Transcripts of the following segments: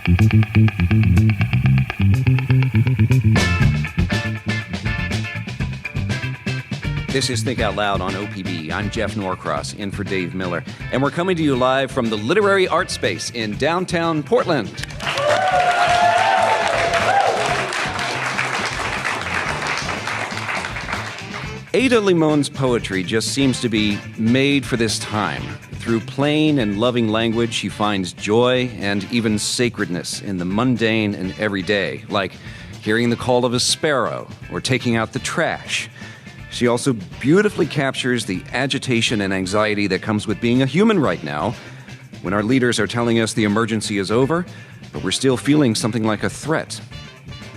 This is Think Out Loud on OPB. I'm Jeff Norcross, in for Dave Miller. And we're coming to you live from the Literary Art Space in downtown Portland. Ada Limon's poetry just seems to be made for this time. Through plain and loving language, she finds joy and even sacredness in the mundane and everyday, like hearing the call of a sparrow or taking out the trash. She also beautifully captures the agitation and anxiety that comes with being a human right now, when our leaders are telling us the emergency is over, but we're still feeling something like a threat.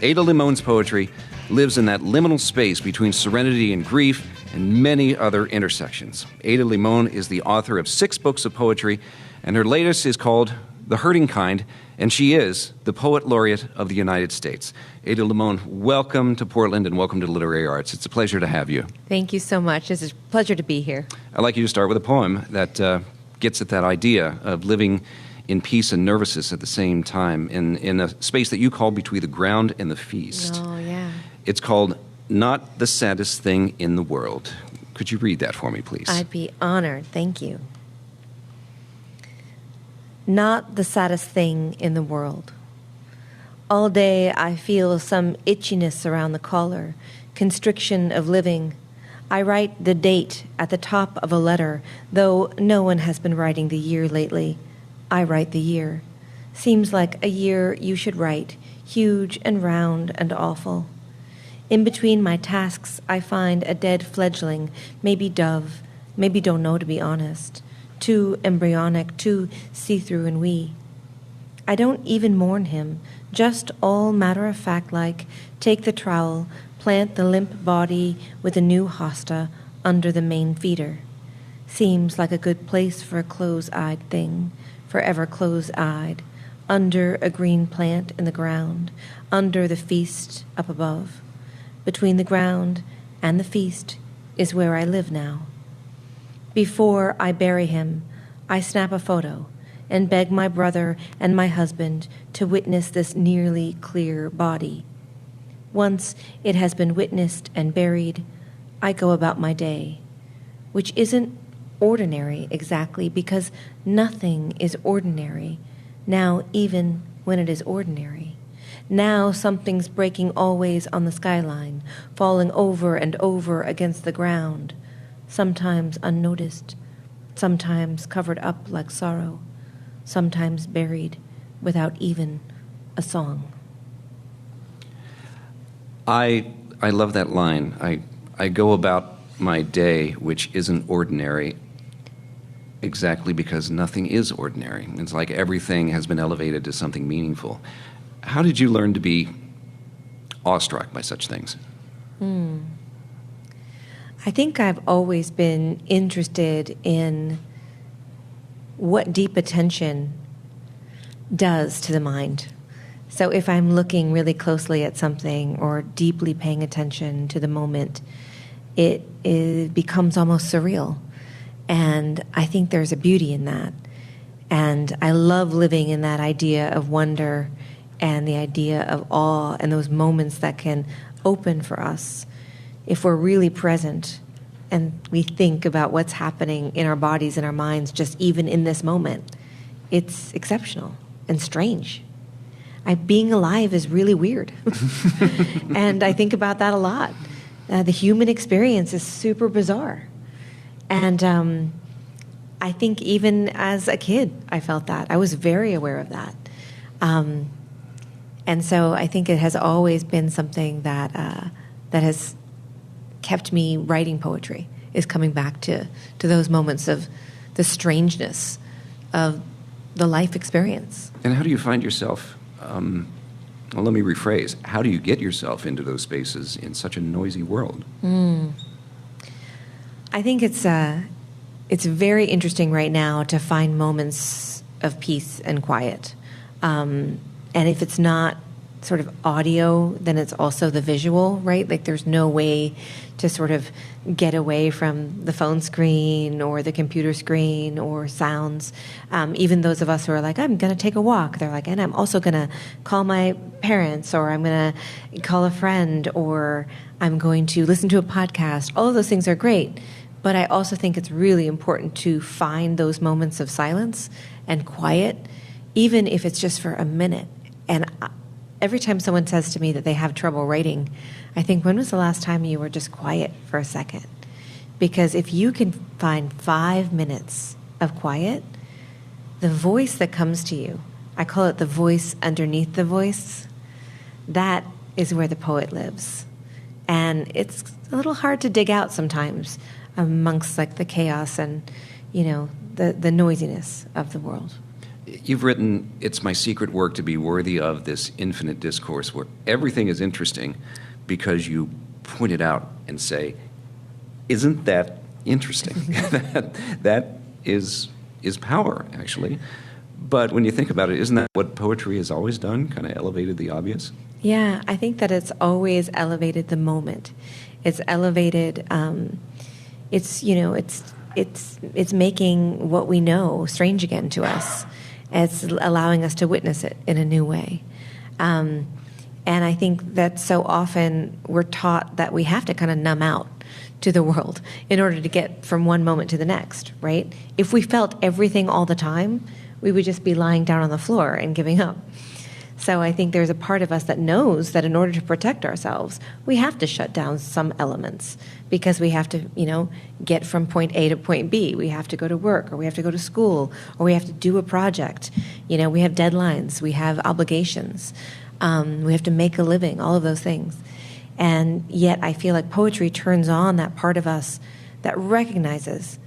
Ada Limon's poetry lives in that liminal space between serenity and grief and many other intersections. Ada Limón is the author of 6 books of poetry, and her latest is called The Hurting Kind, and she is the Poet Laureate of the United States. Ada Limón, welcome to Portland and welcome to Literary Arts. It's a pleasure to have you. Thank you so much. It's a pleasure to be here. I'd like you to start with a poem that gets at that idea of living in peace and nervousness at the same time in a space that you call between the ground and the feast. Oh, yeah. It's called Not the Saddest Thing in the World. Could you read that for me, please? I'd be honored. Thank you. Not the saddest thing in the world. All day I feel some itchiness around the collar, constriction of living. I write the date at the top of a letter, though no one has been writing the year lately. I write the year. Seems like a year you should write, huge and round and awful. In between my tasks, I find a dead fledgling, maybe dove, maybe don't know to be honest. Too embryonic, too see-through and wee. I don't even mourn him, just all matter-of-fact like, take the trowel, plant the limp body with a new hosta under the main feeder. Seems like a good place for a close-eyed thing, forever close-eyed, under a green plant in the ground, under the feast up above. Between the ground and the feast is where I live now. Before I bury him, I snap a photo and beg my brother and my husband to witness this nearly clear body. Once it has been witnessed and buried, I go about my day, which isn't ordinary exactly because nothing is ordinary, now even when it is ordinary. Now something's breaking always on the skyline, falling over and over against the ground, sometimes unnoticed, sometimes covered up like sorrow, sometimes buried without even a song. I love that line. I go about my day, which isn't ordinary, exactly because nothing is ordinary. It's like everything has been elevated to something meaningful. How did you learn to be awestruck by such things? I think I've always been interested in what deep attention does to the mind. So if I'm looking really closely at something or deeply paying attention to the moment, it becomes almost surreal. And I think there's a beauty in that. And I love living in that idea of wonder and the idea of awe and those moments that can open for us if we're really present and we think about what's happening in our bodies and our minds just even in this moment. It's exceptional and strange. Being alive is really weird. And I think about that a lot. The human experience is super bizarre. And I think even as a kid, I felt that. I was very aware of that. And so I think it has always been something that has kept me writing poetry, is coming back to those moments of the strangeness of the life experience. And how do you find yourself, well, let me rephrase, how do you get yourself into those spaces in such a noisy world? I think it's very interesting right now to find moments of peace and quiet. And if it's not sort of audio, then it's also the visual, right? Like there's no way to sort of get away from the phone screen or the computer screen or sounds. Even those of us who are like, I'm going to take a walk, they're like, and I'm also going to call my parents, or I'm going to call a friend, or I'm going to listen to a podcast. All of those things are great. But I also think it's really important to find those moments of silence and quiet, even if it's just for a minute. And every time someone says to me that they have trouble writing, I think, when was the last time you were just quiet for a second? Because if you can find 5 minutes of quiet, the voice that comes to you, I call it the voice underneath the voice, that is where the poet lives. And it's a little hard to dig out sometimes amongst like the chaos and, the noisiness of the world. You've written, it's my secret work to be worthy of this infinite discourse where everything is interesting because you point it out and say, isn't that interesting? that is power, actually. But when you think about it, isn't that what poetry has always done, kind of elevated the obvious? Yeah, I think that it's always elevated the moment. It's elevated, it's making what we know strange again to us. It's allowing us to witness it in a new way. And I think that so often we're taught that we have to kind of numb out to the world in order to get from one moment to the next, right? If we felt everything all the time, we would just be lying down on the floor and giving up. So I think there's a part of us that knows that in order to protect ourselves, we have to shut down some elements because we have to, get from point A to point B. We have to go to work, or we have to go to school, or we have to do a project. We have deadlines, we have obligations, we have to make a living, all of those things. And yet I feel like poetry turns on that part of us that recognizes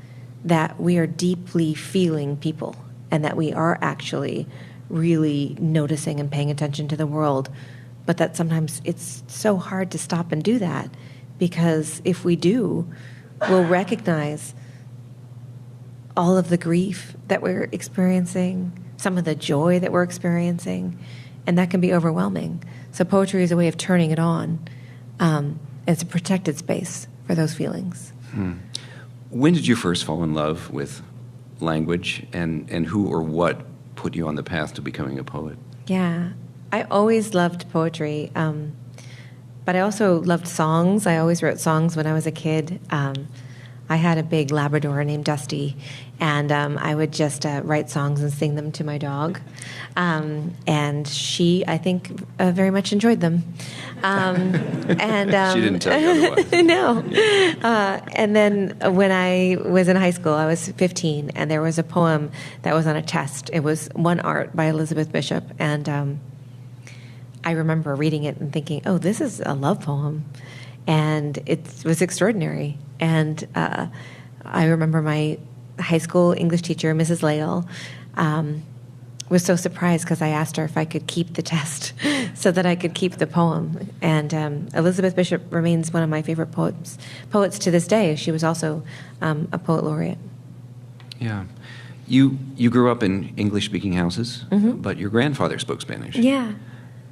that we are deeply feeling people and that we are actually really noticing and paying attention to the world, but that sometimes it's so hard to stop and do that, because if we do, we'll recognize all of the grief that we're experiencing, some of the joy that we're experiencing, and that can be overwhelming. So poetry is a way of turning it on. It's a protected space for those feelings. When did you first fall in love with language, and who or what put you on the path to becoming a poet? Yeah, I always loved poetry, but I also loved songs. I always wrote songs when I was a kid. I had a big Labrador named Dusty, and I would just write songs and sing them to my dog. And she, I think, very much enjoyed them. She didn't tell you otherwise. No. Yeah. And then when I was in high school, I was 15, and there was a poem that was on a test. It was One Art by Elizabeth Bishop, and I remember reading it and thinking, oh, this is a love poem. And it was extraordinary. And I remember my high school English teacher, Mrs. Lale, was so surprised because I asked her if I could keep the test so that I could keep the poem. And Elizabeth Bishop remains one of my favorite poets to this day. She was also a poet laureate. Yeah. You grew up in English-speaking houses, but your grandfather spoke Spanish. Yeah.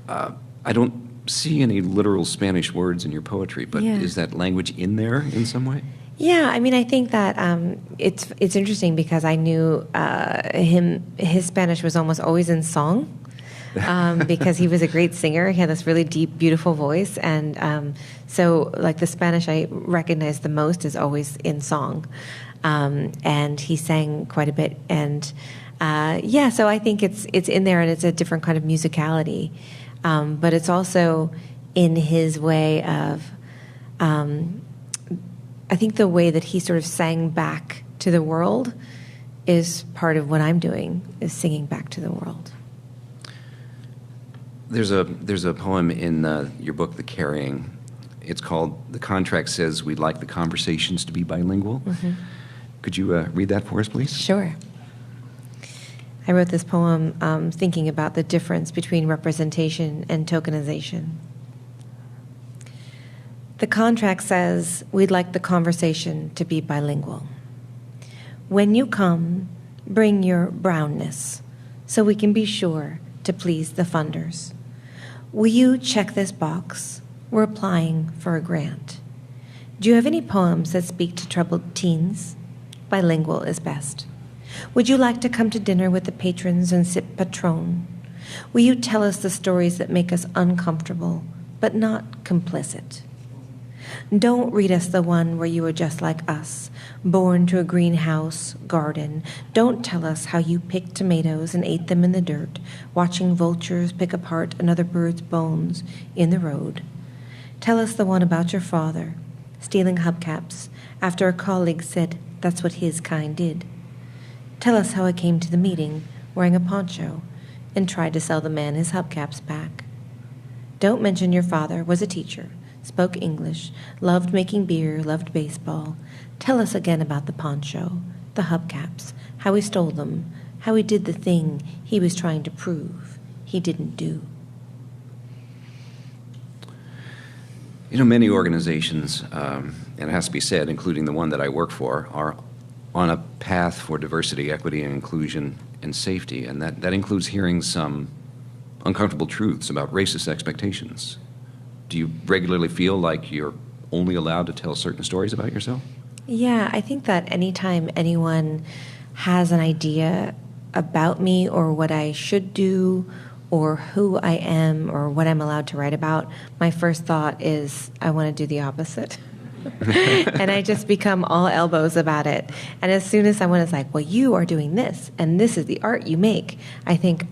I don't see any literal Spanish words in your poetry, but is that language in there in some way? Yeah, I mean, I think that it's interesting because I knew his Spanish was almost always in song because he was a great singer. He had this really deep, beautiful voice, and so like the Spanish I recognize the most is always in song, and he sang quite a bit, and so I think it's in there, and it's a different kind of musicality. But it's also in his way of, I think the way that he sort of sang back to the world is part of what I'm doing, is singing back to the world. There's a poem in your book, The Carrying. It's called "The Contract Says We'd Like the Conversations to Be Bilingual." Could you read that for us, please? Sure. I wrote this poem thinking about the difference between representation and tokenization. The contract says we'd like the conversation to be bilingual. When you come, bring your brownness so we can be sure to please the funders. Will you check this box? We're applying for a grant. Do you have any poems that speak to troubled teens? Bilingual is best. Would you like to come to dinner with the patrons and sip Patron? Will you tell us the stories that make us uncomfortable, but not complicit? Don't read us the one where you are just like us, born to a greenhouse garden. Don't tell us how you picked tomatoes and ate them in the dirt, watching vultures pick apart another bird's bones in the road. Tell us the one about your father, stealing hubcaps after a colleague said that's what his kind did. Tell us how I came to the meeting wearing a poncho and tried to sell the man his hubcaps back. Don't mention your father was a teacher, spoke English, loved making beer, loved baseball. Tell us again about the poncho, the hubcaps, how he stole them, how he did the thing he was trying to prove he didn't do. You know, many organizations, and it has to be said, including the one that I work for, are on a path for diversity, equity, and inclusion and safety, and that includes hearing some uncomfortable truths about racist expectations. Do you regularly feel like you're only allowed to tell certain stories about yourself? Yeah, I think that anytime anyone has an idea about me or what I should do or who I am or what I'm allowed to write about, my first thought is I want to do the opposite. And I just become all elbows about it. And as soon as someone is like, well, you are doing this, and this is the art you make, I think,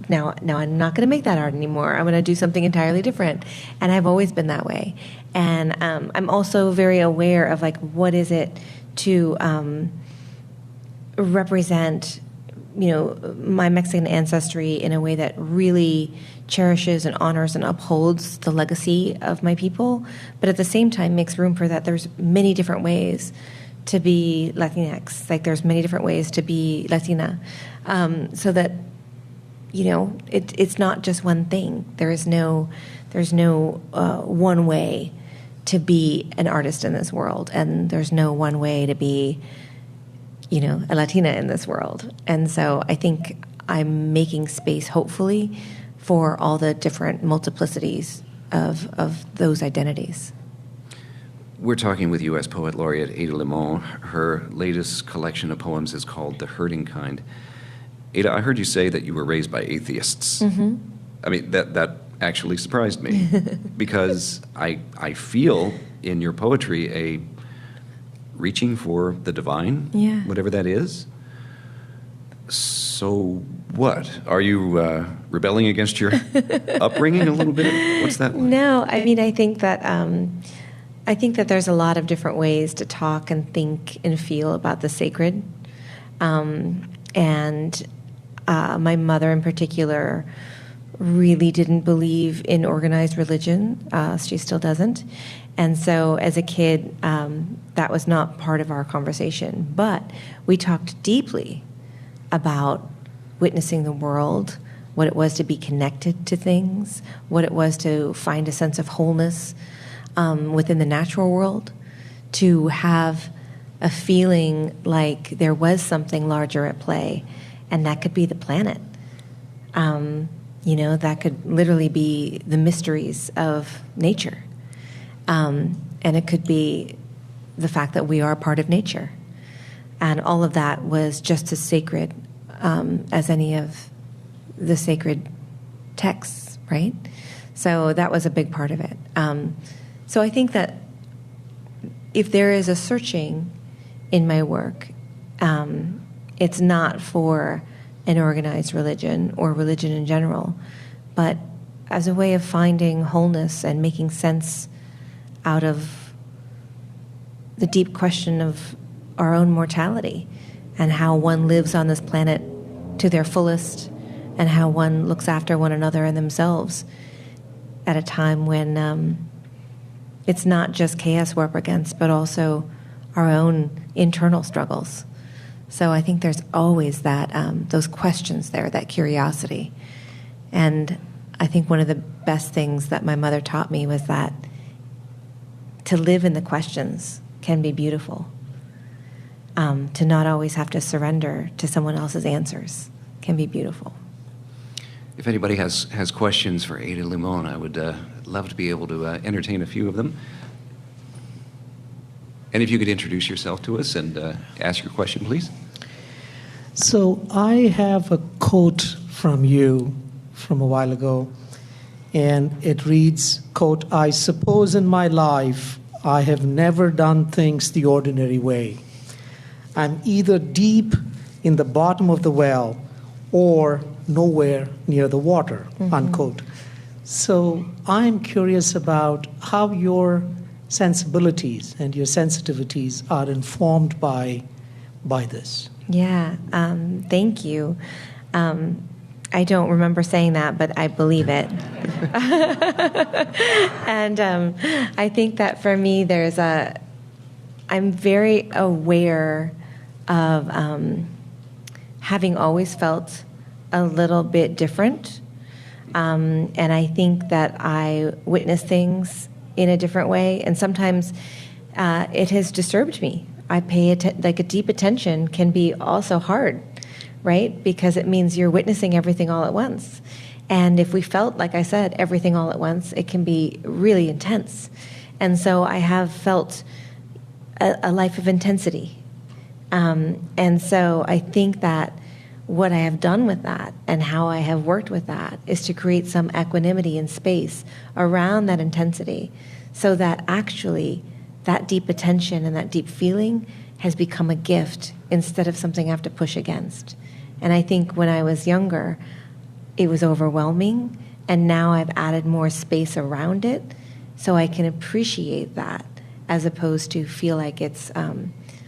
now I'm not going to make that art anymore. I'm going to do something entirely different. And I've always been that way. And I'm also very aware of, like, what is it to represent, you know, my Mexican ancestry in a way that really cherishes and honors and upholds the legacy of my people, but at the same time makes room for that. There's many different ways to be Latinx. Like, there's many different ways to be Latina, so that, you know, it's not just one thing. There's no one way to be an artist in this world, and there's no one way to be, you know, a Latina in this world. And so I think I'm making space, hopefully, for all the different multiplicities of those identities. We're talking with U.S. Poet Laureate Ada Limón. Her latest collection of poems is called The Hurting Kind. Ada, I heard you say that you were raised by atheists. Mm-hmm. I mean, that actually surprised me because I feel in your poetry a reaching for the divine, yeah, whatever that is. So what? Are you rebelling against your upbringing a little bit? What's that like? No, I mean, I think that there's a lot of different ways to talk and think and feel about the sacred. And my mother in particular really didn't believe in organized religion. She still doesn't. And so as a kid, that was not part of our conversation. But we talked deeply about witnessing the world, what it was to be connected to things, what it was to find a sense of wholeness within the natural world, to have a feeling like there was something larger at play, and that could be the planet. You know, that could literally be the mysteries of nature. And it could be the fact that we are part of nature. And all of that was just as sacred as any of the sacred texts, right? So that was a big part of it. So I think that if there is a searching in my work, it's not for an organized religion or religion in general, but as a way of finding wholeness and making sense out of the deep question of our own mortality and how one lives on this planet to their fullest and how one looks after one another and themselves at a time when it's not just chaos we're up against, but also our own internal struggles. So I think there's always that those questions there, that curiosity. And I think one of the best things that my mother taught me was that to live in the questions can be beautiful. To not always have to surrender to someone else's answers can be beautiful. If anybody has questions for Ada Limón, I would love to be able to entertain a few of them. And if you could introduce yourself to us and ask your question, please. So I have a quote from you from a while ago, and it reads, quote, "I suppose in my life I have never done things the ordinary way. I'm either deep in the bottom of the well or nowhere near the water," unquote. So I'm curious about how your sensibilities and your sensitivities are informed by this. Yeah, thank you. I don't remember saying that, but I believe it. And I think that for me, I'm very aware of having always felt a little bit different. And I think that I witness things in a different way, and sometimes it has disturbed me. I pay a deep attention can be also hard, right? Because it means you're witnessing everything all at once. And if we felt, like I said, everything all at once, it can be really intense. And so I have felt a life of intensity. And so I think that what I have done with that and how I have worked with that is to create some equanimity and space around that intensity, so that actually that deep attention and that deep feeling has become a gift instead of something I have to push against. And I think when I was younger, it was overwhelming, and now I've added more space around it so I can appreciate that, as opposed to feel like it's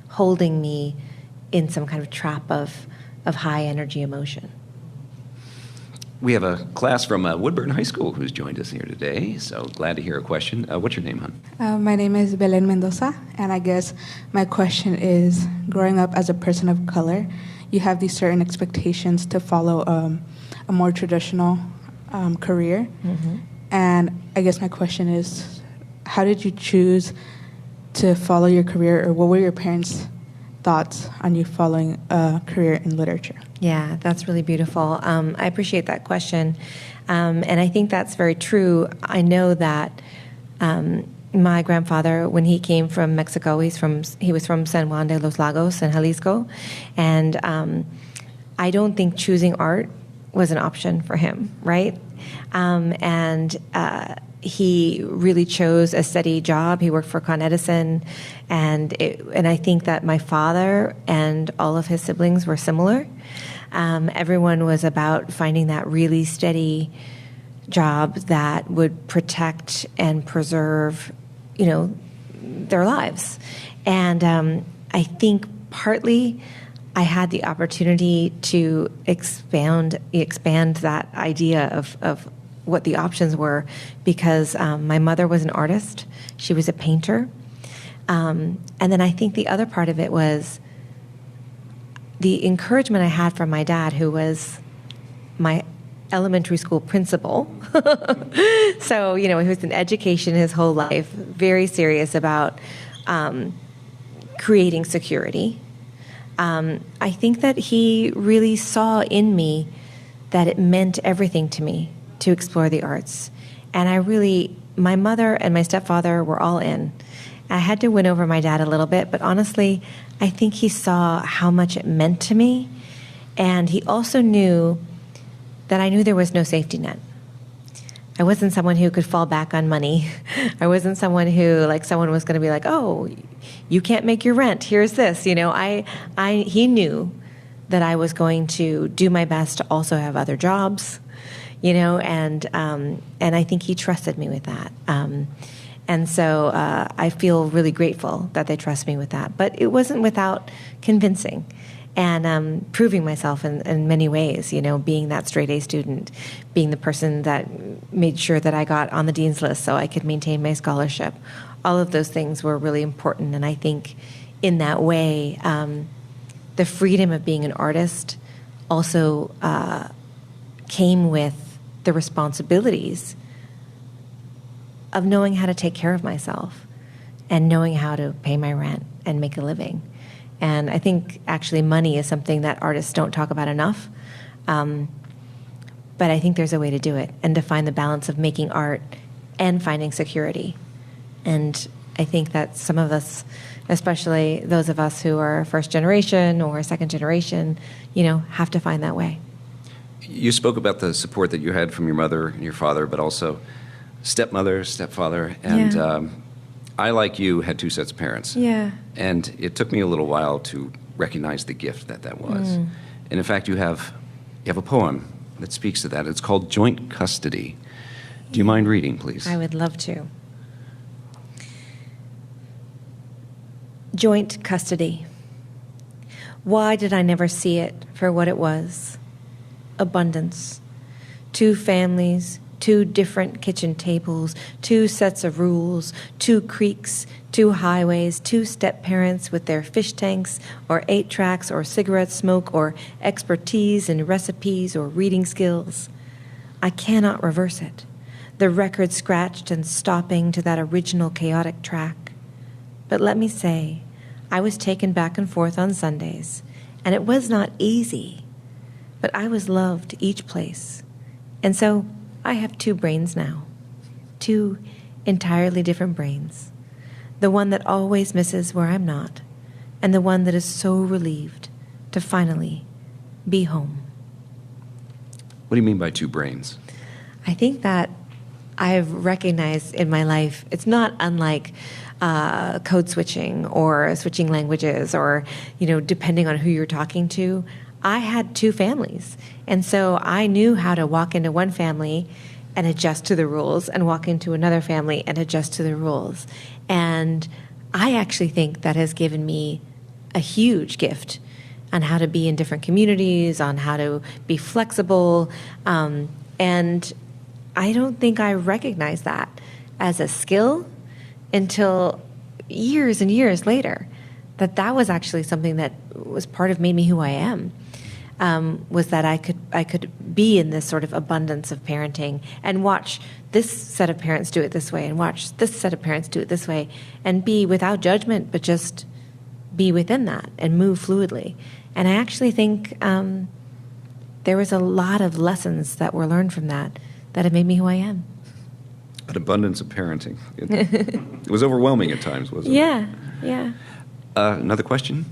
holding me in some kind of trap of high energy emotion. We have a class from Woodburn High School who's joined us here today, so glad to hear a question. What's your name, hon? My name is Belen Mendoza, and I guess my question is, growing up as a person of color, you have these certain expectations to follow a more traditional career. Mm-hmm. And I guess my question is, how did you choose to follow your career, or what were your parents' thoughts on you following a career in literature? Yeah, that's really beautiful. I appreciate that question. And I think that's very true. I know that my grandfather, when he came from Mexico, he was from San Juan de los Lagos in Jalisco. And I don't think choosing art was an option for him, right? And he really chose a steady job. He worked for Con Edison, and I think that my father and all of his siblings were similar. Everyone was about finding that really steady job that would protect and preserve, their lives. And I think partly I had the opportunity to expand that idea of what the options were, because my mother was an artist. She was a painter. And then I think the other part of it was the encouragement I had from my dad, who was my elementary school principal. So, he was in education his whole life, very serious about creating security. I think that he really saw in me that it meant everything to me to explore the arts. And my mother and my stepfather were all in. I had to win over my dad a little bit, but honestly, I think he saw how much it meant to me. And he also knew that I knew there was no safety net. I wasn't someone who could fall back on money. I wasn't someone who, someone was going to be like, "Oh, you can't make your rent. Here's this." He knew that I was going to do my best to also have other jobs, and I think he trusted me with that. And so I feel really grateful that they trust me with that. But it wasn't without convincing and proving myself in many ways, being that straight A student, being the person that made sure that I got on the dean's list so I could maintain my scholarship. All of those things were really important. And I think in that way, the freedom of being an artist also came with the responsibilities of knowing how to take care of myself and knowing how to pay my rent and make a living. And I think actually money is something that artists don't talk about enough. but I think there's a way to do it and to find the balance of making art and finding security. And I think that some of us, especially those of us who are first generation or second generation, have to find that way. You spoke about the support that you had from your mother and your father, but also stepmother, stepfather, and I, like you, had two sets of parents. Yeah. And it took me a little while to recognize the gift that was. And in fact, you have a poem that speaks to that. It's called Joint Custody. Do you mind reading, please? I would love to. Joint custody. Why did I never see it for what it was? Abundance. Two families, two different kitchen tables, two sets of rules, two creeks, two highways, two step-parents with their fish tanks or 8-tracks or cigarette smoke or expertise in recipes or reading skills. I cannot reverse it. The record scratched and stopping to that original chaotic track. But let me say, I was taken back and forth on Sundays, and it was not easy, but I was loved each place. And so I have two brains now, two entirely different brains, the one that always misses where I'm not, and the one that is so relieved to finally be home. What do you mean by two brains? I think that I've recognized in my life, it's not unlike code switching or switching languages or, depending on who you're talking to. I had two families. And so I knew how to walk into one family and adjust to the rules and walk into another family and adjust to the rules. And I actually think that has given me a huge gift on how to be in different communities, on how to be flexible. And I don't think I recognized that as a skill until years and years later, that was actually something that was part of made me who I am, was that I could be in this sort of abundance of parenting and watch this set of parents do it this way and watch this set of parents do it this way and be without judgment, but just be within that and move fluidly. And I actually think there was a lot of lessons that were learned from that have made me who I am. An abundance of parenting. It was overwhelming at times, wasn't it? Yeah. Another question?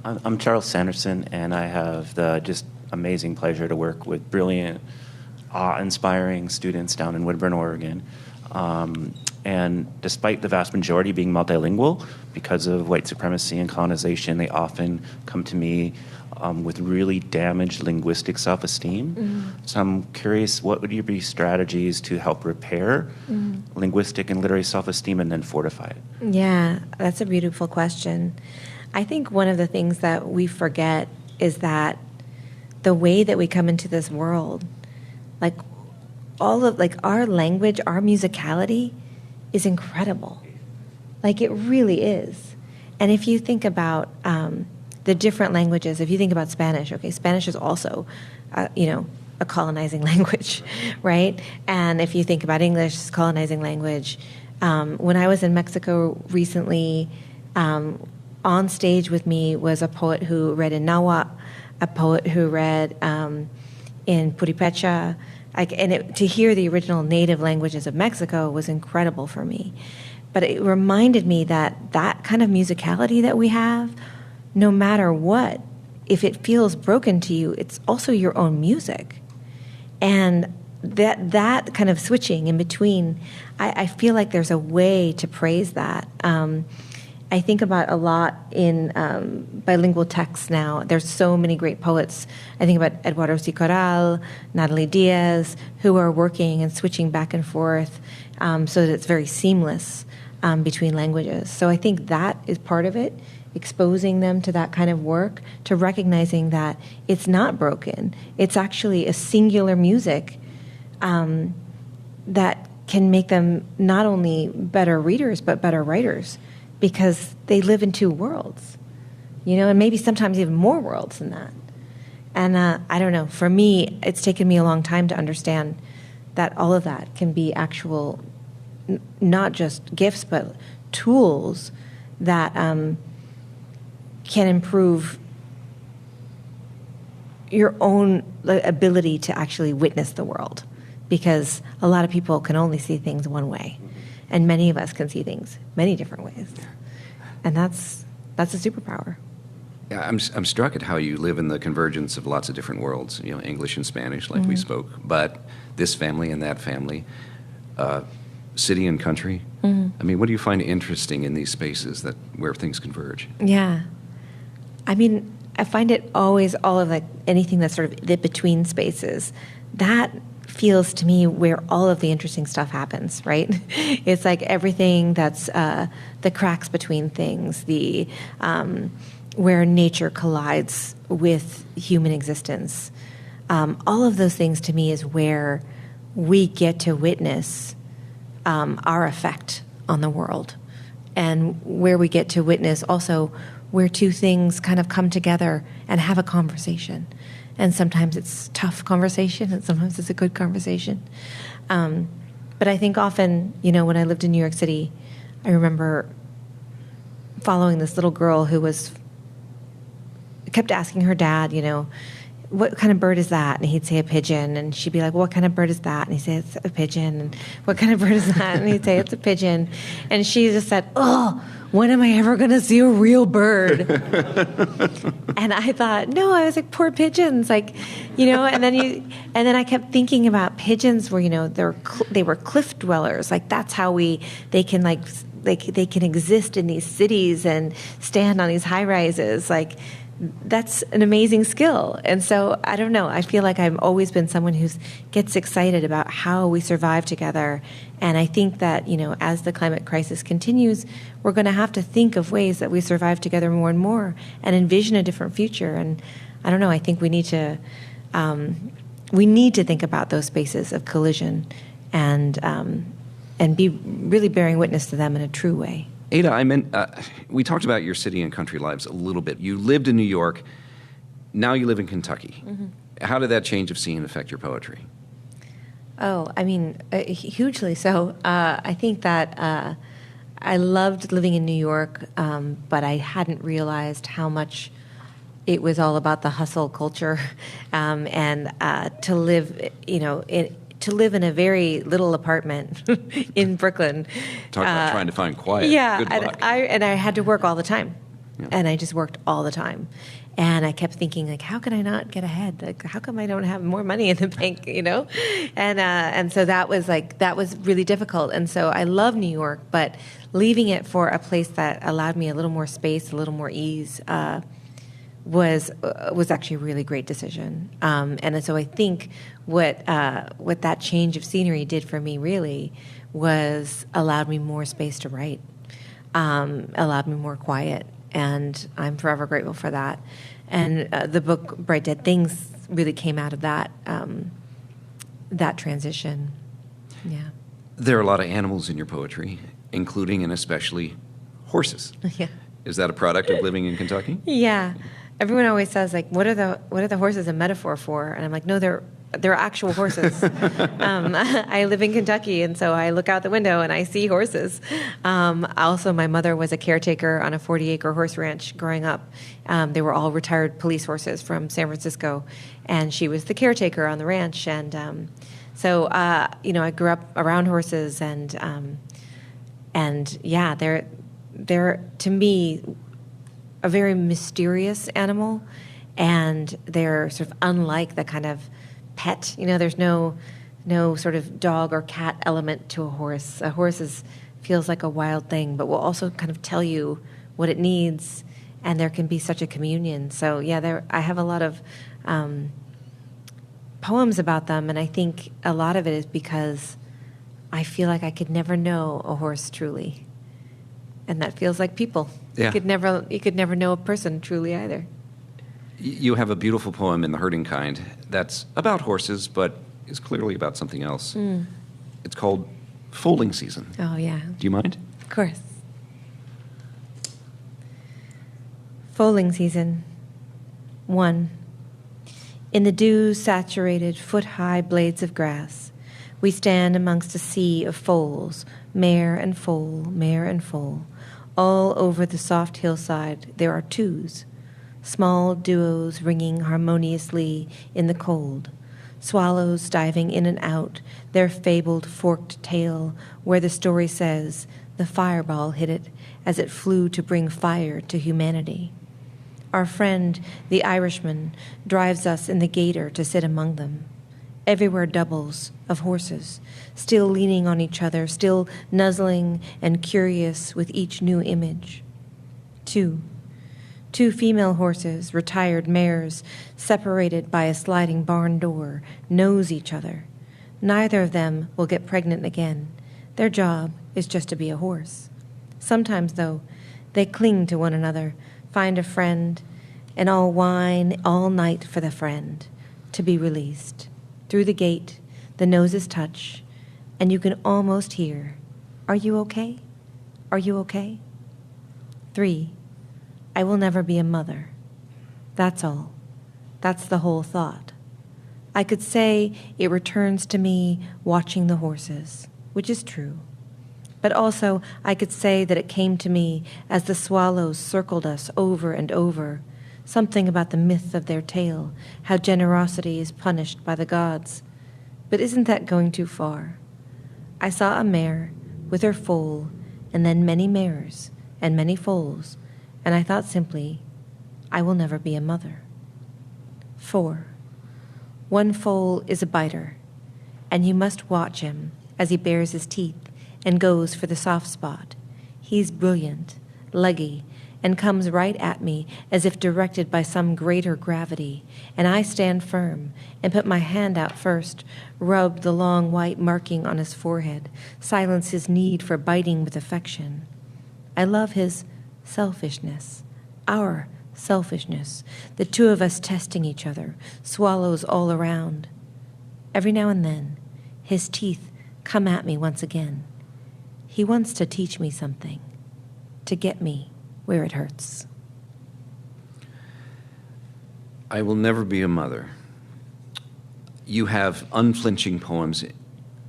I'm Charles Sanderson, and I have the just amazing pleasure to work with brilliant, awe-inspiring students down in Woodburn, Oregon. And despite the vast majority being multilingual, because of white supremacy and colonization, they often come to me with really damaged linguistic self-esteem. So I'm curious, what would be strategies to help repair linguistic and literary self-esteem and then fortify it? Yeah, that's a beautiful question. I think one of the things that we forget is that the way that we come into this world, our language, our musicality is incredible. It really is. And if you think about the different languages, if you think about Spanish, Spanish is also, a colonizing language, right? And if you think about English, it's a colonizing language. When I was in Mexico recently, on stage with me was a poet who read in Nahuatl, a poet who read in Purépecha, to hear the original native languages of Mexico was incredible for me. But it reminded me that kind of musicality that we have, no matter what, if it feels broken to you, it's also your own music. And that kind of switching in between, I feel like there's a way to praise that. I think about a lot in bilingual texts now. There's so many great poets. I think about Eduardo C. Corral, Natalie Diaz, who are working and switching back and forth so that it's very seamless between languages. So I think that is part of it, exposing them to that kind of work, to recognizing that it's not broken. It's actually a singular music that can make them not only better readers, but better writers, because they live in two worlds, and maybe sometimes even more worlds than that. And I don't know, for me, it's taken me a long time to understand that all of that can be actual, not just gifts, but tools that can improve your own ability to actually witness the world, because a lot of people can only see things one way, and many of us can see things many different ways, and that's a superpower. Yeah, I'm struck at how you live in the convergence of lots of different worlds, English and Spanish, like we spoke, but this family and that family, city and country. I mean, what do you find interesting in these spaces where things converge? Yeah. I mean, I find it always all of anything that's sort of the between spaces. That feels to me where all of the interesting stuff happens, right? It's like everything that's the cracks between things, where nature collides with human existence. All of those things to me is where we get to witness our effect on the world, and where we get to witness also where two things kind of come together and have a conversation. And sometimes it's tough conversation, and sometimes it's a good conversation. But I think often, when I lived in New York City, I remember following this little girl who kept asking her dad, what kind of bird is that? And he'd say a pigeon. And she'd be like, what kind of bird is that? And he'd say, it's a pigeon. And what kind of bird is that? And he'd say, it's a pigeon. And she just said, oh, when am I ever going to see a real bird? And I thought, no, I was like, poor pigeons. And then I kept thinking about pigeons where, they were cliff dwellers. Like that's how they can exist in these cities and stand on these high rises. Like, that's an amazing skill. And so, I don't know, I feel like I've always been someone who gets excited about how we survive together. And I think that, as the climate crisis continues, we're going to have to think of ways that we survive together more and more and envision a different future. And I don't know, I think we need to think about those spaces of collision and be really bearing witness to them in a true way. Ada, we talked about your city and country lives a little bit. You lived in New York. Now you live in Kentucky. How did that change of scene affect your poetry? Oh, I mean, hugely so. I think that I loved living in New York, but I hadn't realized how much it was all about the hustle culture, and to live, to live in a very little apartment in Brooklyn. Talk about trying to find quiet. Yeah, Good luck. and I had to work all the time. Yeah. And I just worked all the time. And I kept thinking, how can I not get ahead? Like, how come I don't have more money in the bank, And so that was really difficult. And so I love New York, but leaving it for a place that allowed me a little more space, a little more ease, was actually a really great decision. And so I think what that change of scenery did for me really was allowed me more space to write, allowed me more quiet, and I'm forever grateful for that. And the book Bright Dead Things really came out of that transition. Yeah. There are a lot of animals in your poetry, including and especially horses. Yeah. Is that a product of living in Kentucky? Yeah. Everyone always says, what are the horses a metaphor for? And I'm like, no, they're actual horses. I live in Kentucky, and so I look out the window and I see horses. Also, my mother was a caretaker on a 40-acre horse ranch growing up. They were all retired police horses from San Francisco, and she was the caretaker on the ranch. And so, I grew up around horses, and yeah, they're to me a very mysterious animal, and they're sort of unlike the kind of pet. There's no sort of dog or cat element to a horse. A horse feels like a wild thing, but will also kind of tell you what it needs, and there can be such a communion. So yeah, I have a lot of poems about them, and I think a lot of it is because I feel like I could never know a horse truly. And that feels like people. Yeah. You could never know a person truly either. You have a beautiful poem in The Herding Kind that's about horses, but is clearly about something else. It's called Foaling Season. Oh, yeah. Do you mind? Of course. Foaling Season. 1. In the dew-saturated, foot-high blades of grass, we stand amongst a sea of foals, mare and foal, mare and foal. All over the soft hillside there are twos, small duos ringing harmoniously in the cold, swallows diving in and out, their fabled forked tail where the story says the fireball hit it as it flew to bring fire to humanity. Our friend, the Irishman, drives us in the gator to sit among them. Everywhere doubles of horses, still leaning on each other, still nuzzling and curious with each new image. Two female horses, retired mares, separated by a sliding barn door, nose each other. Neither of them will get pregnant again. Their job is just to be a horse. Sometimes, though, they cling to one another, find a friend, and all whine all night for the friend to be released. Through the gate, the noses touch, and you can almost hear, "Are you okay? Are you okay?" 3, I will never be a mother. That's all. That's the whole thought. I could say it returns to me watching the horses, which is true. But also I could say that it came to me as the swallows circled us over and over, something about the myth of their tale, how generosity is punished by the gods. But isn't that going too far? I saw a mare with her foal, and then many mares and many foals, and I thought simply, I will never be a mother. 4, one foal is a biter, and you must watch him as he bares his teeth and goes for the soft spot. He's brilliant, leggy, and comes right at me as if directed by some greater gravity, and I stand firm and put my hand out first, rub the long white marking on his forehead, silence his need for biting with affection. I love his selfishness, our selfishness, the two of us testing each other, swallows all around. Every now and then, his teeth come at me once again. He wants to teach me something, to get me where it hurts. I will never be a mother. You have unflinching poems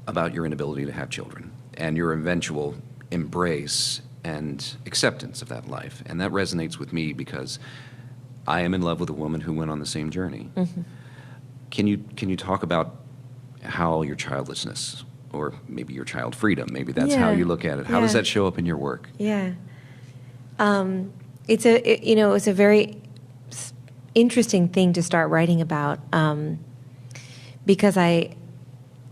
about your inability to have children and your eventual embrace and acceptance of that life. And that resonates with me because I am in love with a woman who went on the same journey. Mm-hmm. Can you talk about how your childlessness, or maybe your child freedom, maybe that's how you look at it. How does that show up in your work? Yeah. It's a very interesting thing to start writing about, because I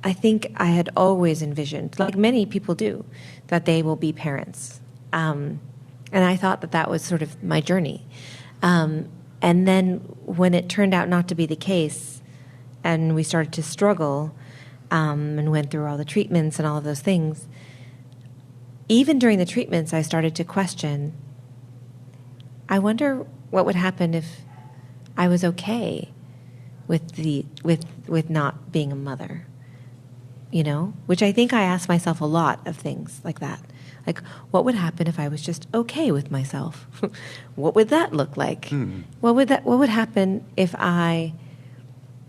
think I had always envisioned, like many people do, that they will be parents. And I thought that was sort of my journey. And then when it turned out not to be the case, and we started to struggle, and went through all the treatments and all of those things, even during the treatments, I started to question, I wonder what would happen if I was okay with not being a mother, which I think I asked myself a lot of things like that. Like, what would happen if I was just okay with myself? What would that look like? What would happen if I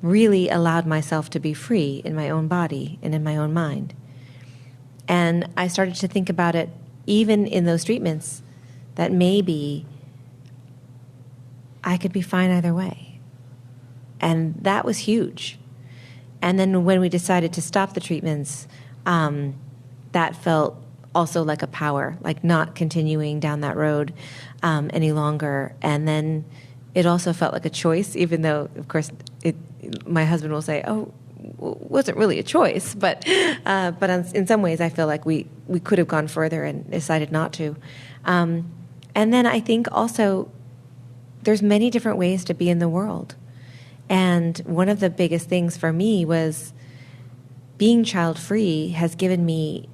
really allowed myself to be free in my own body and in my own mind? And I started to think about it, even in those treatments, that maybe I could be fine either way. And that was huge. And then when we decided to stop the treatments, that felt also like a power, like not continuing down that road any longer. And then it also felt like a choice, even though, of course, my husband will say, "Oh, it wasn't really a choice," but in some ways, I feel like we could have gone further and decided not to. And then I think also there's many different ways to be in the world, and one of the biggest things for me was being child-free has given me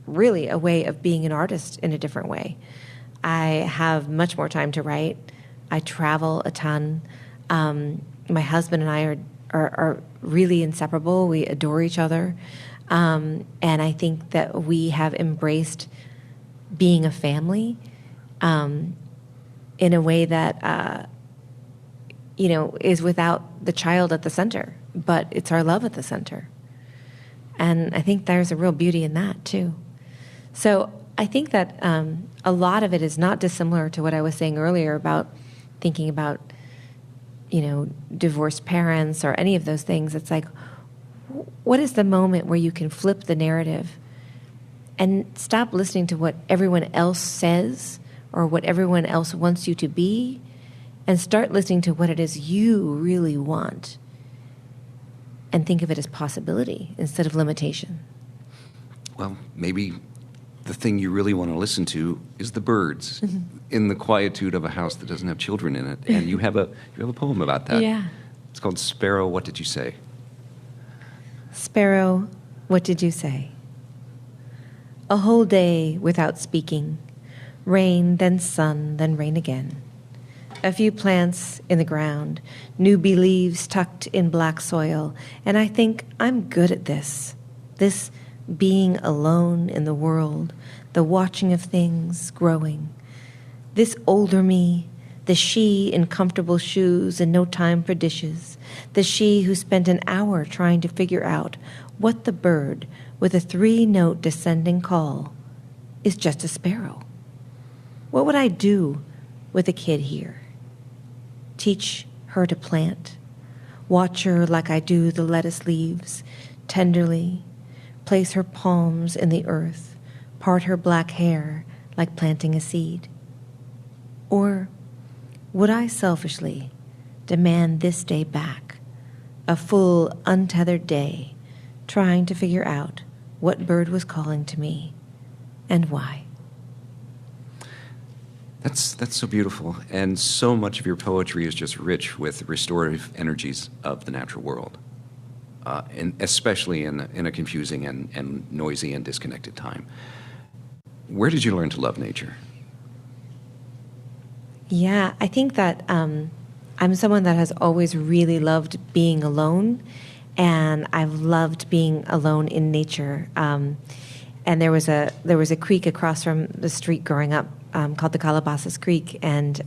really a way of being an artist in a different way. I have much more time to write. I travel a ton. My husband and I are really inseparable. We adore each other. And I think that we have embraced being a family in a way that, is without the child at the center, but it's our love at the center. And I think there's a real beauty in that, too. So I think that a lot of it is not dissimilar to what I was saying earlier about thinking about, divorced parents or any of those things. It's like, what is the moment where you can flip the narrative and stop listening to what everyone else says or what everyone else wants you to be, and start listening to what it is you really want, and think of it as possibility instead of limitation? Well, maybe the thing you really want to listen to is the birds in the quietude of a house that doesn't have children in it. And you have a poem about that. Yeah. It's called Sparrow, What Did You Say? Sparrow, what did you say? A whole day without speaking. Rain, then sun, then rain again. A few plants in the ground, newbie leaves tucked in black soil, and I think I'm good at this. This being alone in the world, the watching of things growing. This older me, the she in comfortable shoes and no time for dishes, the she who spent an hour trying to figure out what the bird with a 3-note descending call is just a sparrow. What would I do with a kid here? Teach her to plant, watch her like I do the lettuce leaves, tenderly, place her palms in the earth, part her black hair like planting a seed? Or would I selfishly demand this day back, a full, untethered day, trying to figure out what bird was calling to me and why? That's so beautiful. And so much of your poetry is just rich with restorative energies of the natural world, and especially in a confusing and noisy and disconnected time. Where did you learn to love nature? Yeah, I think that I'm someone that has always really loved being alone, and I've loved being alone in nature. And there was a creek across from the street growing up called the Calabasas Creek, and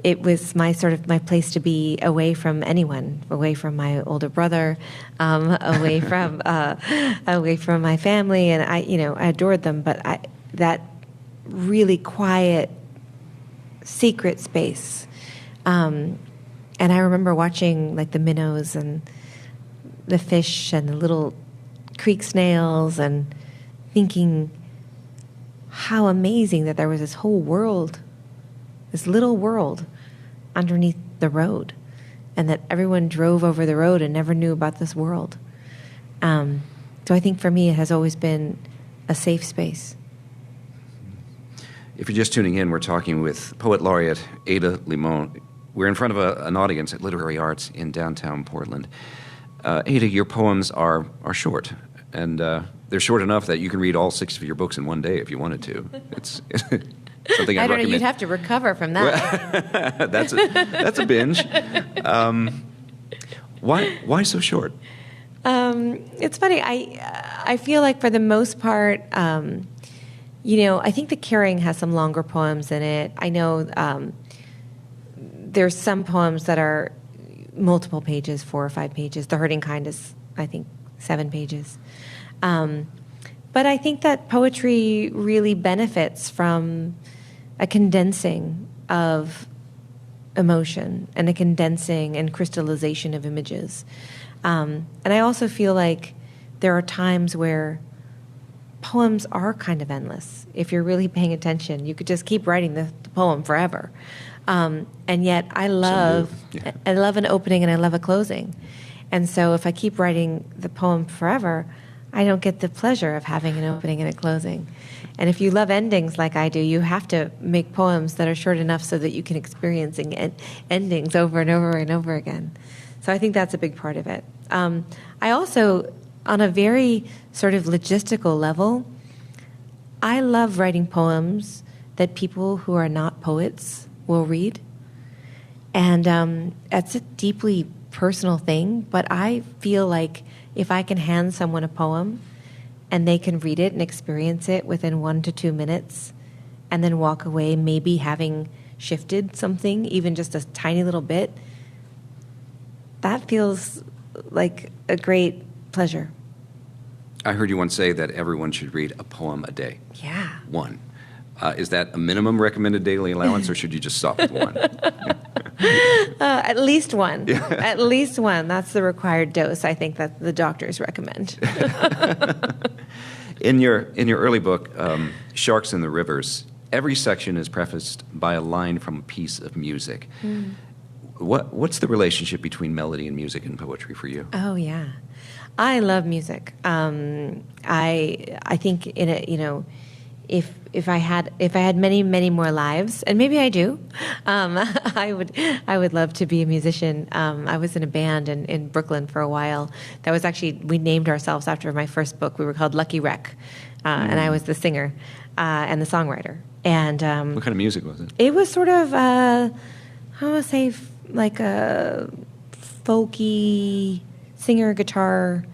it was my place to be away from anyone, away from my older brother, away from my family, and I adored them, but that really quiet, secret space. And I remember watching like the minnows and the fish and the little creek snails and thinking how amazing that there was this whole world, this little world underneath the road, and that everyone drove over the road and never knew about this world. So I think for me it has always been a safe space. If you're just tuning in, we're talking with Poet Laureate Ada Limón. We're in front of an audience at Literary Arts in downtown Portland. Ada, your poems are short, and they're short enough that you can read all 6 of your books in one day if you wanted to. It's something I'd recommend. You'd have to recover from that. That's a binge. Why so short? It's funny. I feel like for the most part, I think The Caring has some longer poems in it. I know there's some poems that are multiple pages, 4 or 5 pages. The Hurting Kind is, I think, 7 pages. But I think that poetry really benefits from a condensing of emotion and a condensing and crystallization of images. And I also feel like there are times where poems are kind of endless. If you're really paying attention, you could just keep writing the poem forever. And yet I love an opening and I love a closing. And so if I keep writing the poem forever, I don't get the pleasure of having an opening and a closing. And if you love endings like I do, you have to make poems that are short enough so that you can experience endings over and over and over again. So I think that's a big part of it. I also, on a very sort of logistical level, I love writing poems that people who are not poets will read. And that's a deeply personal thing, but I feel like if I can hand someone a poem and they can read it and experience it within 1 to 2 minutes and then walk away maybe having shifted something, even just a tiny little bit, that feels like a great pleasure. I heard you once say that everyone should read a poem a day. Yeah. One. Is that a minimum recommended daily allowance, or should you just stop at one? At least one. Yeah. At least one. That's the required dose, I think, that the doctors recommend. In your early book, Sharks in the Rivers, every section is prefaced by a line from a piece of music. What's the relationship between melody and music and poetry for you? Oh, yeah. I love music. I think in a, if I had many more lives, and maybe I do, I would love to be a musician. I was in a band in Brooklyn for a while. That was actually, we named ourselves after my first book. We were called Lucky Wreck, and I was the singer and the songwriter. And what kind of music was it? It was sort of I want to say like a folky singer guitar,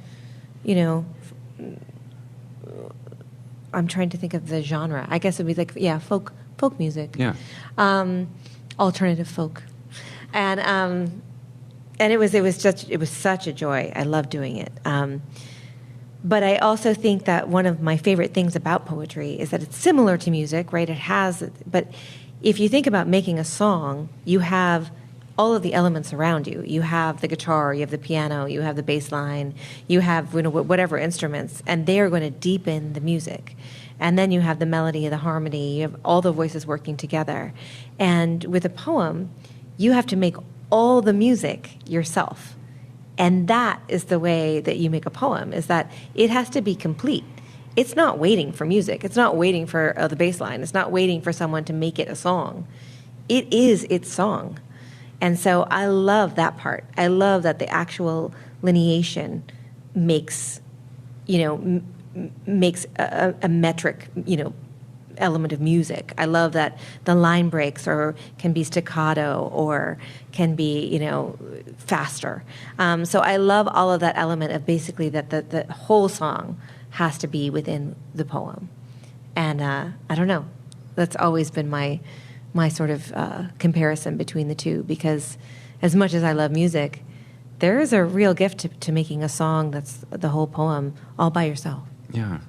I'm trying to think of the genre. I guess it would be like, folk music. Yeah. Alternative folk. And it was such a joy. I loved doing it. But I also think that one of my favorite things about poetry is that it's similar to music, right? But if you think about making a song, you have all of the elements around you. You have the guitar, you have the piano, you have the bass line, you have whatever instruments, and they are going to deepen the music. And then you have the melody, the harmony, you have all the voices working together. And with a poem, you have to make all the music yourself. And that is the way that you make a poem, is that it has to be complete. It's not waiting for music. It's not waiting for the bass line. It's not waiting for someone to make it a song. It is its song. And so I love that part. I love that the actual lineation makes a metric, element of music. I love that the line breaks can be staccato or can be, faster. So I love all of that element of basically that the whole song has to be within the poem. And I don't know. That's always been my sort of comparison between the two, because as much as I love music, there is a real gift to making a song that's the whole poem all by yourself. Yeah.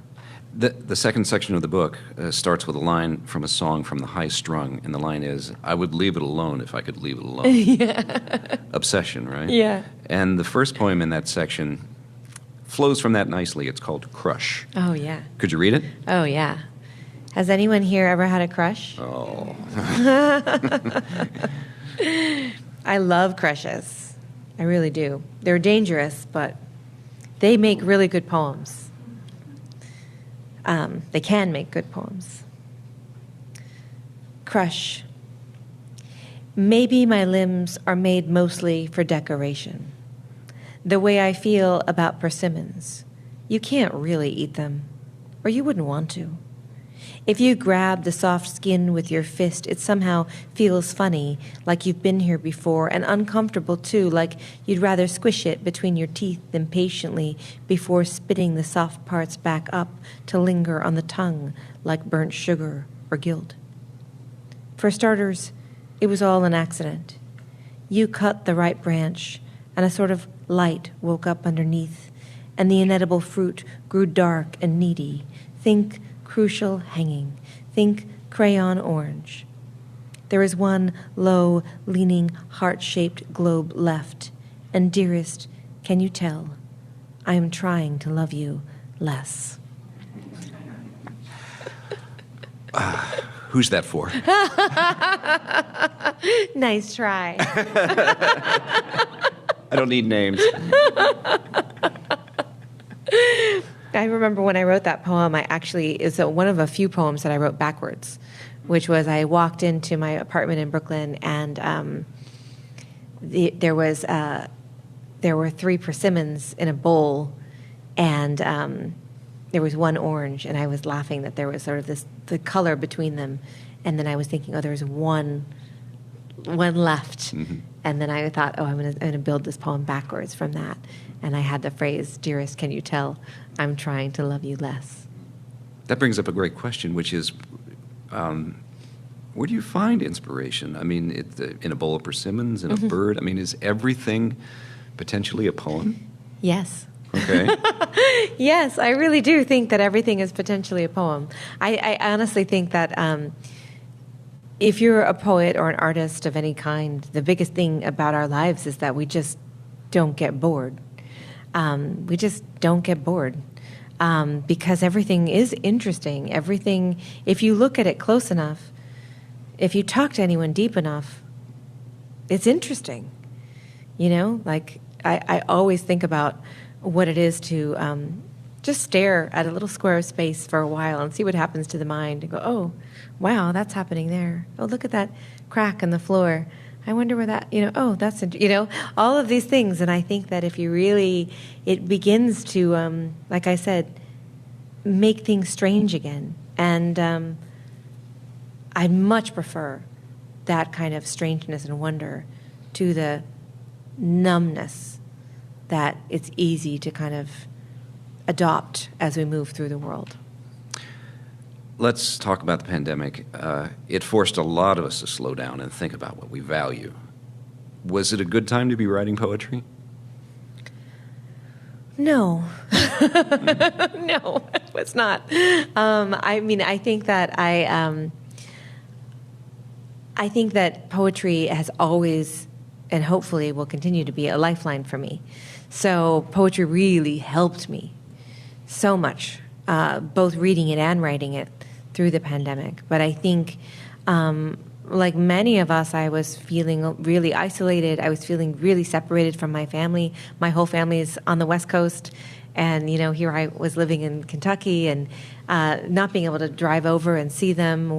The second section of the book starts with a line from a song from the High Strung, and the line is, "I would leave it alone if I could leave it alone." Yeah. Obsession, right? Yeah. And the first poem in that section flows from that nicely. It's called Crush. Oh, yeah. Could you read it? Oh, yeah. Has anyone here ever had a crush? Oh. I love crushes. I really do. They're dangerous, but they make really good poems. They can make good poems. Crush. Maybe my limbs are made mostly for decoration. The way I feel about persimmons. You can't really eat them, or you wouldn't want to. If you grab the soft skin with your fist, it somehow feels funny, like you've been here before, and uncomfortable too, like you'd rather squish it between your teeth impatiently before spitting the soft parts back up to linger on the tongue like burnt sugar or guilt. For starters, it was all an accident. You cut the right branch, and a sort of light woke up underneath, and the inedible fruit grew dark and needy. Think crucial hanging. Think crayon orange. There is one low, leaning, heart-shaped globe left. And dearest, can you tell? I am trying to love you less. Who's that for? Nice try. I don't need names. I remember when I wrote that poem, it's one of a few poems that I wrote backwards, which was I walked into my apartment in Brooklyn, and there were 3 persimmons in a bowl, and there was one orange, and I was laughing that there was sort of the color between them, and then I was thinking, oh, there's one left, Mm-hmm. and then I thought, oh, I'm gonna build this poem backwards from that. And I had the phrase, dearest, can you tell I'm trying to love you less? That brings up a great question, which is, where do you find inspiration? I mean, in a bowl of persimmons, in a bird? I mean, is everything potentially a poem? Yes. Okay. Yes, I really do think that everything is potentially a poem. I honestly think that if you're a poet or an artist of any kind, the biggest thing about our lives is that we just don't get bored. We just don't get bored because everything is interesting. Everything, if you look at it close enough, if you talk to anyone deep enough, it's interesting. You know, like I always think about what it is to just stare at a little square of space for a while and see what happens to the mind and go, oh, wow, that's happening there. Oh, look at that crack in the floor. I wonder where that, oh, that's, all of these things. And I think that if you really, it begins to, like I said, make things strange again. And I'd much prefer that kind of strangeness and wonder to the numbness that it's easy to kind of adopt as we move through the world. Let's talk about the pandemic. It forced a lot of us to slow down and think about what we value. Was it a good time to be writing poetry? No. No, it was not. I think that I think that poetry has always and hopefully will continue to be a lifeline for me. So poetry really helped me so much, both reading it and writing it through the pandemic. But I think, like many of us, I was feeling really isolated. I was feeling really separated from my family. My whole family is on the West Coast. And, here I was living in Kentucky and not being able to drive over and see them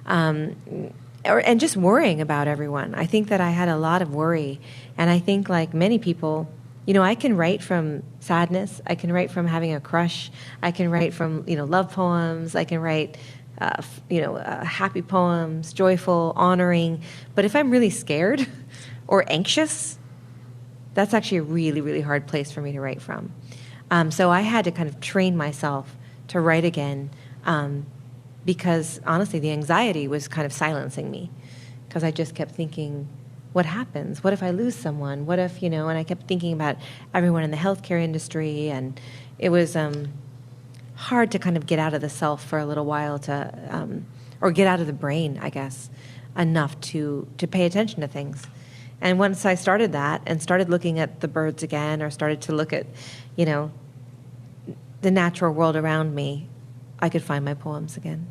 and just worrying about everyone. I think that I had a lot of worry. And I think like many people, I can write from sadness. I can write from having a crush. I can write from, love poems. I can write, happy poems, joyful, honoring. But if I'm really scared or anxious, that's actually a really, really hard place for me to write from. So I had to kind of train myself to write again because, honestly, the anxiety was kind of silencing me because I just kept thinking, what happens? What if I lose someone? What if, and I kept thinking about everyone in the healthcare industry, and it was hard to kind of get out of the self for a little while or get out of the brain, I guess, enough to pay attention to things. And once I started that and started looking at the birds again or started to look at, the natural world around me, I could find my poems again.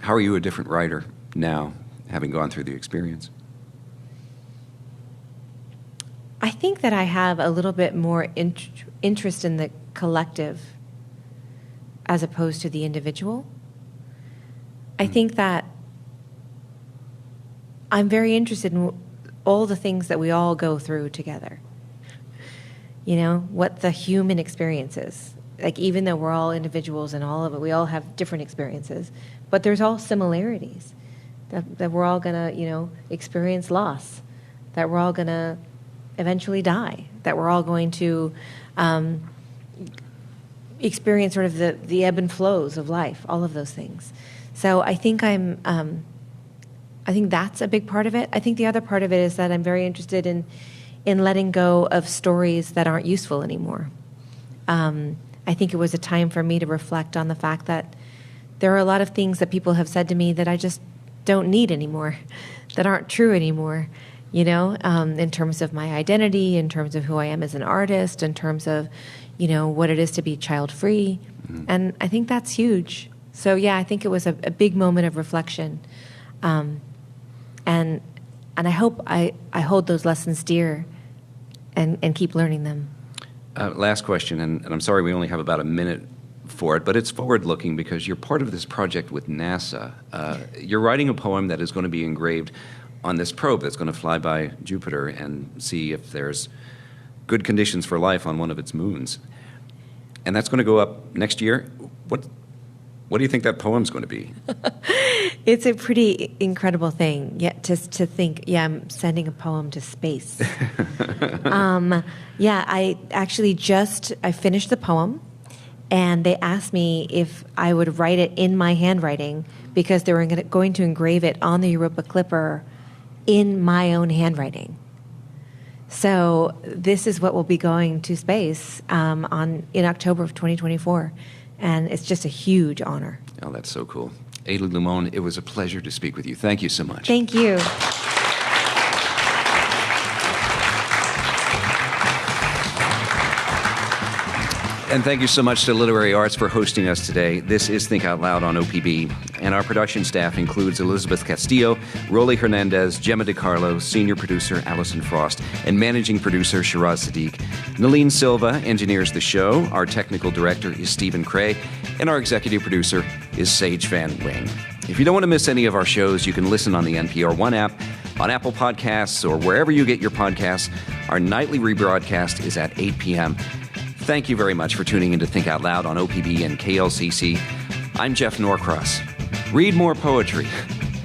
How are you a different writer now, having gone through the experience? I think that I have a little bit more interest in the collective as opposed to the individual. I think that I'm very interested in all the things that we all go through together. What the human experience is. Like, even though we're all individuals and all of it, we all have different experiences, but there's all similarities. That we're all going to, experience loss, that we're all going to eventually die, that we're all going to experience sort of the ebb and flows of life, all of those things. So I think I think that's a big part of it. I think the other part of it is that I'm very interested in letting go of stories that aren't useful anymore. I think it was a time for me to reflect on the fact that there are a lot of things that people have said to me that I just don't need anymore, that aren't true anymore, in terms of my identity, in terms of who I am as an artist, in terms of, what it is to be child-free. Mm-hmm. And I think that's huge. So, yeah, I think it was a big moment of reflection. And I hope I hold those lessons dear and keep learning them. Last question, and I'm sorry we only have about a minute for it, but it's forward-looking because you're part of this project with NASA. You're writing a poem that is going to be engraved on this probe that's going to fly by Jupiter and see if there's good conditions for life on one of its moons. And that's going to go up next year. What do you think that poem's going to be? It's a pretty incredible thing, just to think, I'm sending a poem to space. I actually I finished the poem, and they asked me if I would write it in my handwriting because they were going to engrave it on the Europa Clipper in my own handwriting. So this is what will be going to space in October of 2024. And it's just a huge honor. Oh, that's so cool. Ada Limón, it was a pleasure to speak with you. Thank you so much. Thank you. And thank you so much to Literary Arts for hosting us today. This is Think Out Loud on OPB, and our production staff includes Elizabeth Castillo, Rolly Hernandez, Gemma DiCarlo, senior producer Allison Frost, and managing producer Shiraz Sadiq. Nalene Silva engineers the show. Our technical director is Stephen Cray, and our executive producer is Sage Van Wing. If you don't want to miss any of our shows, you can listen on the NPR One app, on Apple Podcasts, or wherever you get your podcasts. Our nightly rebroadcast is at 8 p.m. Thank you very much for tuning in to Think Out Loud on OPB and KLCC. I'm Jeff Norcross. Read more poetry.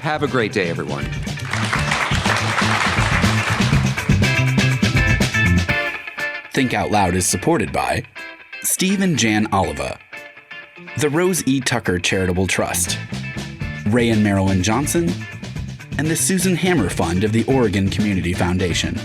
Have a great day, everyone. Think Out Loud is supported by Steve and Jan Oliva, the Rose E. Tucker Charitable Trust, Ray and Marilyn Johnson, and the Susan Hammer Fund of the Oregon Community Foundation.